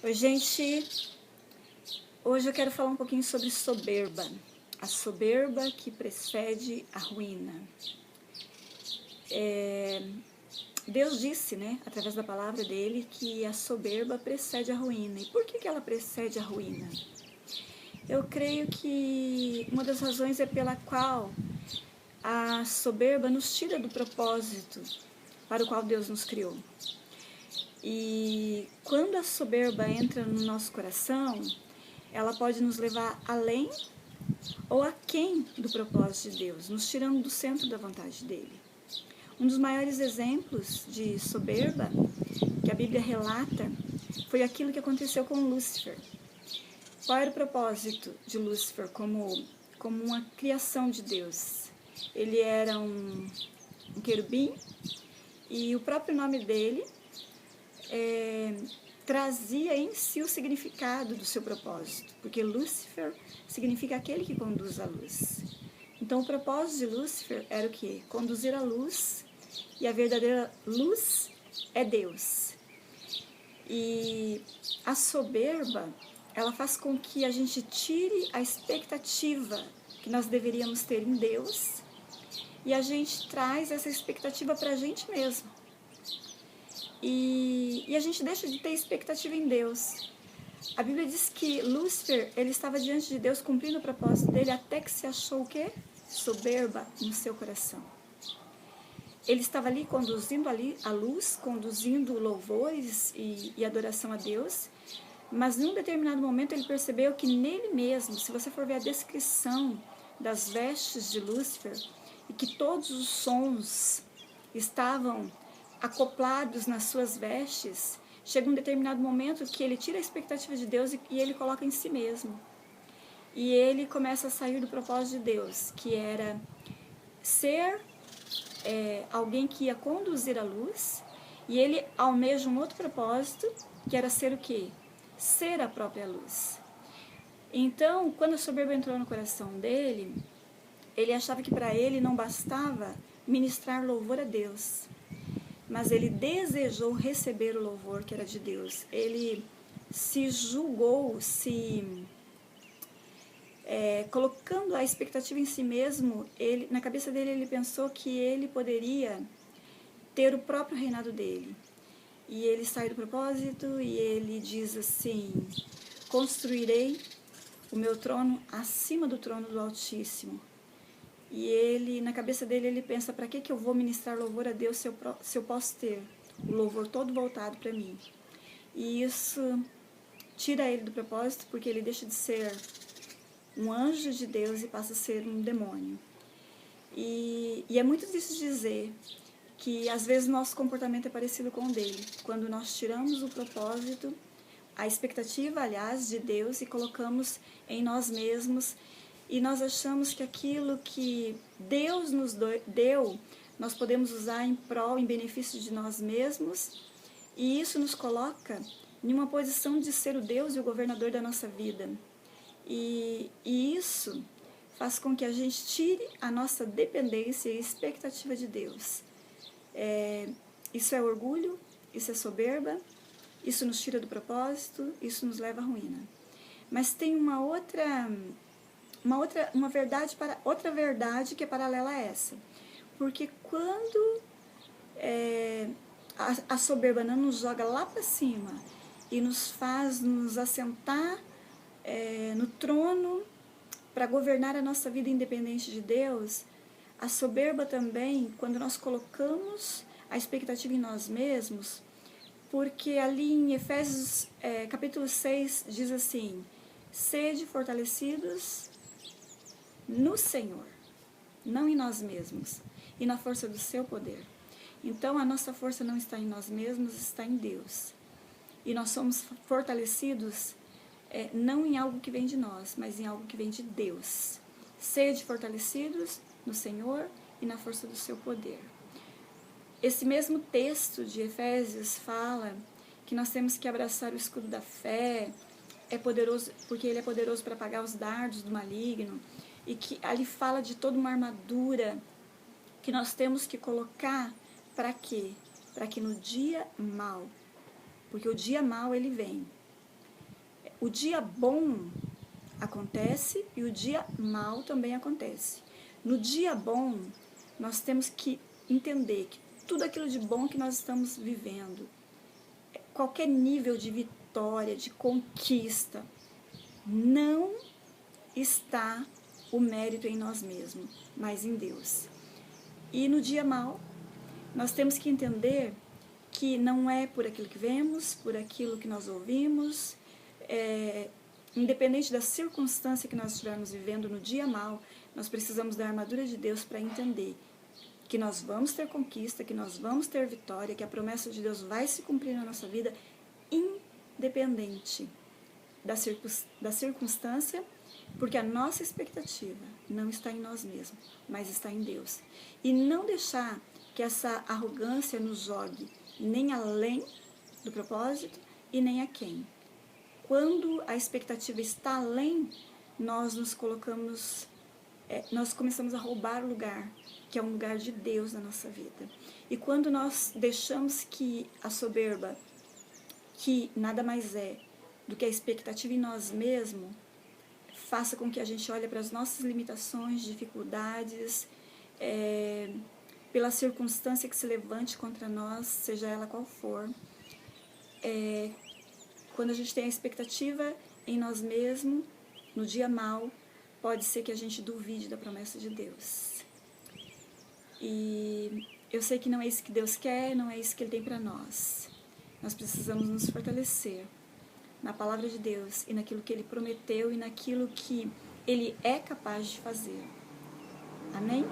Oi, gente. Hoje eu quero falar um pouquinho sobre soberba. A soberba que precede a ruína. Deus disse, através da palavra dele, que a soberba precede a ruína. E por que ela precede a ruína? Eu creio que uma das razões é pela qual a soberba nos tira do propósito para o qual Deus nos criou. E quando a soberba entra no nosso coração, ela pode nos levar além ou aquém do propósito de Deus, nos tirando do centro da vontade dele. Um dos maiores exemplos de soberba que a Bíblia relata foi aquilo que aconteceu com Lúcifer. Qual era o propósito de Lúcifer como uma criação de Deus? Ele era um querubim e o próprio nome dele trazia em si o significado do seu propósito, porque Lúcifer significa aquele que conduz a luz. Então o propósito de Lúcifer era o quê? Conduzir a luz, e a verdadeira luz é Deus. E a soberba, ela faz com que a gente tire a expectativa que nós deveríamos ter em Deus, e a gente traz essa expectativa para a gente mesmo. E a gente deixa de ter expectativa em Deus. A Bíblia diz que Lúcifer, ele estava diante de Deus cumprindo o propósito dele até que se achou o quê? Soberba no seu coração. Ele estava ali conduzindo a luz, conduzindo louvores e adoração a Deus, mas num determinado momento ele percebeu que nele mesmo, se você for ver a descrição das vestes de Lúcifer, e que todos os sons estavam acoplados nas suas vestes, chega um determinado momento que ele tira a expectativa de Deus e ele coloca em si mesmo. E ele começa a sair do propósito de Deus, que era ser alguém que ia conduzir a luz, e ele almeja um outro propósito, que era ser o quê? Ser a própria luz. Então, quando a soberba entrou no coração dele, ele achava que para ele não bastava ministrar louvor a Deus, mas ele desejou receber o louvor que era de Deus. Ele se julgou, colocando a expectativa em si mesmo. Na cabeça dele ele pensou que ele poderia ter o próprio reinado dele. E ele sai do propósito e ele diz assim: construirei o meu trono acima do trono do Altíssimo. E ele, na cabeça dele, ele pensa: para que eu vou ministrar louvor a Deus se eu posso ter o louvor todo voltado para mim? E isso tira ele do propósito, porque ele deixa de ser um anjo de Deus e passa a ser um demônio. E é muito difícil dizer que às vezes nosso comportamento é parecido com o dele, quando nós tiramos o propósito, a expectativa, aliás, de Deus, e colocamos em nós mesmos, e nós achamos que aquilo que Deus nos deu, nós podemos usar em prol, em benefício de nós mesmos, e isso nos coloca em uma posição de ser o Deus e o governador da nossa vida. E isso faz com que a gente tire a nossa dependência e expectativa de Deus. Isso é orgulho, isso é soberba, isso nos tira do propósito, isso nos leva à ruína. Mas tem outra verdade que é paralela a essa. Porque quando a soberba não nos joga lá para cima e nos faz nos assentar no trono para governar a nossa vida independente de Deus, a soberba também, quando nós colocamos a expectativa em nós mesmos, porque ali em Efésios capítulo 6 diz assim: sede fortalecidos no Senhor, não em nós mesmos, e na força do seu poder. Então a nossa força não está em nós mesmos, está em Deus. E nós somos fortalecidos não em algo que vem de nós, mas em algo que vem de Deus. Sede fortalecidos no Senhor e na força do seu poder. Esse mesmo texto de Efésios fala que nós temos que abraçar o escudo da fé, é poderoso, porque ele é poderoso para apagar os dardos do maligno, e que ali fala de toda uma armadura que nós temos que colocar para quê? Para que no dia mau, porque o dia mau ele vem, o dia bom acontece e o dia mal também acontece. No dia bom, nós temos que entender que tudo aquilo de bom que nós estamos vivendo, qualquer nível de vitória, de conquista, não está o mérito em nós mesmos, mas em Deus. E no dia mal, nós temos que entender que não é por aquilo que vemos, por aquilo que nós ouvimos, independente da circunstância que nós estivermos vivendo no dia mal, nós precisamos da armadura de Deus para entender que nós vamos ter conquista, que nós vamos ter vitória, que a promessa de Deus vai se cumprir na nossa vida, independente da circunstância, porque a nossa expectativa não está em nós mesmos, mas está em Deus. E não deixar que essa arrogância nos jogue nem além do propósito e nem aquém. Quando a expectativa está além, nós nos colocamos, nós começamos a roubar o lugar, que é um lugar de Deus na nossa vida. E quando nós deixamos que a soberba, que nada mais é do que a expectativa em nós mesmos, faça com que a gente olhe para as nossas limitações, dificuldades, pela circunstância que se levante contra nós, seja ela qual for. Quando a gente tem a expectativa em nós mesmos, no dia mal, pode ser que a gente duvide da promessa de Deus. E eu sei que não é isso que Deus quer, não é isso que Ele tem para nós. Nós precisamos nos fortalecer na palavra de Deus e naquilo que Ele prometeu e naquilo que Ele é capaz de fazer. Amém?